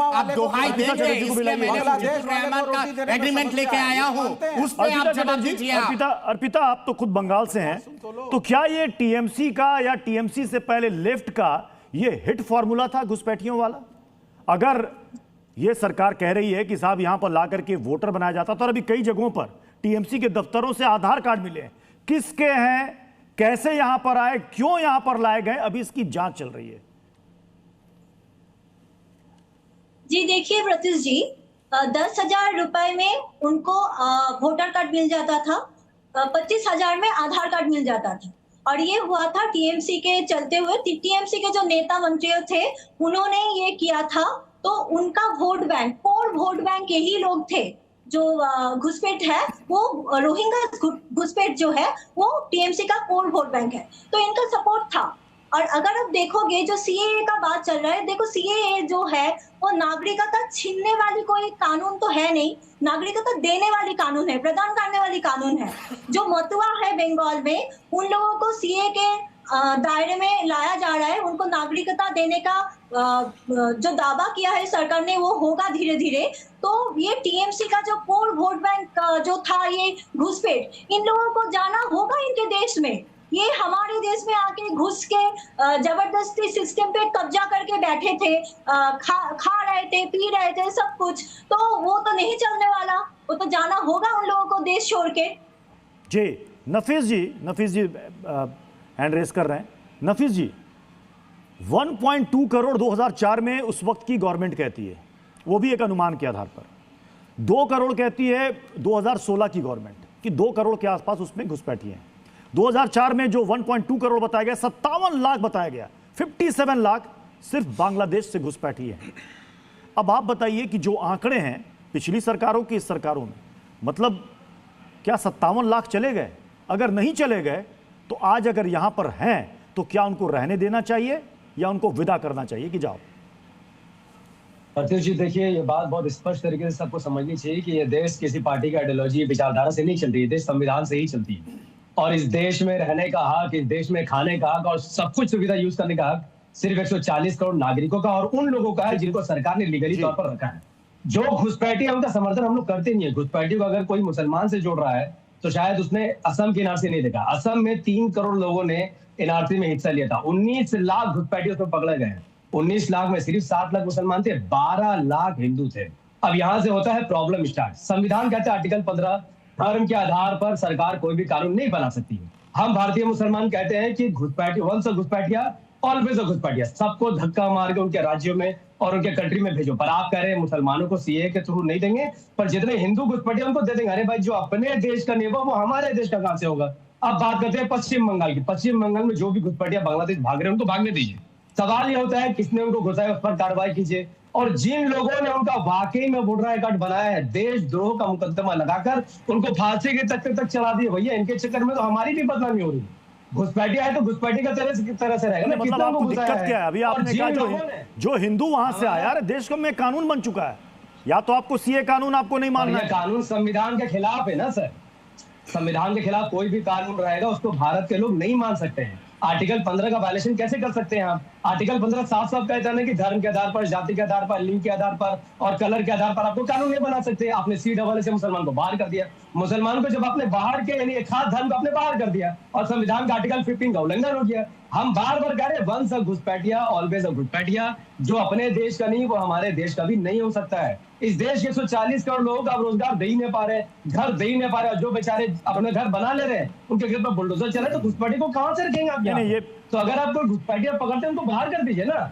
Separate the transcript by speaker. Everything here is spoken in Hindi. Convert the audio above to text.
Speaker 1: आप दोहाई देंगे, इसलिए मैंने मुजीबुर रहमान का एग्रीमेंट लेके आया हूं, उस पे आप जवाब दीजिए।
Speaker 2: अर्पिता, आप तो खुद बंगाल से हैं, तो क्या ये टीएमसी का या टीएमसी से पहले लेफ्ट का ये हिट फॉर्मूला था घुसपैठियों वाला? अगर ये सरकार कह रही है कि साहब यहां पर ला करके वोटर बनाया जाता, तो अभी कई जगहों पर टीएमसी के दफ्तरों से आधार कार्ड मिले हैं, किसके हैं, कैसे यहां पर आए, क्यों यहां पर लाए गए, अभी इसकी जांच चल रही है।
Speaker 3: जी देखिए प्रत्युष जी, 10,000 रुपए में उनको वोटर कार्ड मिल जाता था, 25,000 में आधार कार्ड मिल जाता था। और ये हुआ था टीएमसी के चलते हुए। टीएमसी के जो नेता मंत्री थे उन्होंने ये किया था, तो उनका vote bank, core vote bank यही लोग थे। जो घुसपैठ है वो रोहिंग्या घुसपैठ जो है वो टीएमसी का कोर वोट बैंक है, तो इनका सपोर्ट था। और अगर आप देखोगे जो सीएए का बात चल रहा है, देखो सीएए जो है वो नागरिकता छीनने वाली कोई कानून तो है नहीं, नागरिकता देने वाली कानून है, प्रदान करने वाली कानून है। जो मतुआ है बंगाल में, उन लोगों को सीएए के दायरे में लाया जा रहा है, उनको नागरिकता देने का जो दावा किया है सरकार ने वो होगा धीरे धीरे। तो ये टीएमसी का जो कोर वोट बैंक जो था, ये घुसपैठ, इन लोगों को जाना होगा इनके देश में। ये हमारे देश में आके घुस के जबरदस्ती सिस्टम पे कब्जा करके बैठे थे, खा रहे थे, पी रहे थे, सब कुछ। तो वो तो नहीं चलने वाला, वो तो जाना होगा उन लोगों को देश छोड़ के।
Speaker 2: जी नफीस जी हैंड रेस कर रहे हैं। नफीस जी, 1.2 करोड़ 2004 में उस वक्त की गवर्नमेंट कहती है, वो भी एक अनुमान के आधार पर। 2 करोड़ कहती है 2016 की गवर्नमेंट कि 2 करोड़ के आसपास उसमें घुसपैठी हैं। 2004 में जो 1.2 करोड़ बताया गया, 57 लाख बताया गया, 57 लाख सिर्फ बांग्लादेश से घुसपैठी है। अब आप बताइए कि जो आंकड़े हैं पिछली सरकारों की इस सरकारों में, मतलब क्या 57 लाख चले गए? अगर नहीं चले गए तो आज अगर यहां पर हैं तो क्या उनको रहने देना चाहिए या उनको विदा करना चाहिए कि जाओ?
Speaker 4: प्रत्युष जी देखिए, ये बात बहुत स्पष्ट तरीके से सबको समझनी चाहिए कि ये देश किसी पार्टी का आइडियोलॉजी विचारधारा से नहीं चलती है, देश संविधान से ही चलती है। और इस देश में रहने का हक, इस देश में खाने का हक और सब कुछ सुविधा यूज करने का हक सिर्फ 140 करोड़ नागरिकों का और उन लोगों का है जिनको सरकार ने लीगली तौर पर रखा है। जो घुसपैठी है उनका समर्थन हम लोग करते नहीं है। घुसपैठी को अगर कोई मुसलमान से जोड़ रहा है तो शायद उसने असम की एनआरसी नहीं देखा। असम में 3 करोड़ लोगों ने एनआरसी में हिस्सा लिया था, 19 लाख घुसपैठी उसमें पकड़े गए। 19 लाख में सिर्फ 7 लाख मुसलमान थे, 12 लाख हिंदू थे। अब यहां से होता है प्रॉब्लम स्टार्ट। संविधान कहता है आर्टिकल 15, धर्म के आधार पर सरकार कोई भी कानून नहीं बना सकती है। हम भारतीय मुसलमान कहते हैं कि घुसपैठी वंश घुसपैठिया ऑलवेज घुसपैठिया, सबको धक्का मार के उनके राज्यों में और उनके कंट्री में भेजो। पर आप कह रहे हैं मुसलमानों को सीए के थ्रू नहीं देंगे, पर जितने हिंदू घुसपैठिया उनको दे देंगे। अरे भाई, जो अपने देश का नहीं हुआ वो हमारे देश का कहां से होगा? अब बात करते हैं पश्चिम बंगाल की। पश्चिम बंगाल में जो भी घुसपैठिया बांग्लादेश भाग रहे हैं उनको भागने दीजिए। सवाल यह होता है किसने उनको घुसाया, उस पर कार्रवाई कीजिए। और जिन लोगों ने उनका वाकई में वोटर आई कार्ड बनाया है, देशद्रोह का मुकदमा लगाकर उनको फांसी के चक्कर तक चला दिए। भैया, इनके चक्कर में तो हमारी भी बदनामी हो रही है। घुसपैठिया है तो घुसपैठी का तरह से रहेगा।
Speaker 2: मतलब आपको दिक्कत क्या है? अभी आपने कहा जो हिंदू वहां से आया, देश में कानून बन चुका है, या तो आपको सीए कानून आपको नहीं मानना है।
Speaker 4: कानून संविधान के खिलाफ है ना सर। संविधान के खिलाफ कोई भी कानून रहेगा उसको भारत के लोग नहीं मान सकते हैं। आर्टिकल 15 का वायलेशन कैसे कर सकते हैं आप? आर्टिकल 15 साफ साफ कहता है कि धर्म के आधार पर, जाति के आधार पर, लिंग के आधार पर और कलर के आधार पर आपको कानून नहीं बना सकते। आपने सी डबल से मुसलमान को बाहर कर दिया। मुसलमान को जब आपने बाहर के यानी एक खास धर्म को आपने बाहर कर दिया और संविधान का आर्टिकल 15 का उल्लंघन हो गया। हम बार बार कह रहे हैं वंस अ घुसपैठिया ऑलवेज अ घुसपैठिया। जो अपने देश का नहीं वो हमारे देश का भी नहीं हो सकता है। इस देश के 140 करोड़ लोगों को आप रोजगार दे ही नहीं पा रहे, घर दे ही नहीं पा रहे, और जो बेचारे अपने घर बना ले रहे हैं उनके घर पर बुलडोजर चले, तो घुसपैठी को कहां से रखेंगे आप? ये तो अगर आप कोई घुसपैठिया पकड़ते हैं उनको बाहर कर दीजिए ना।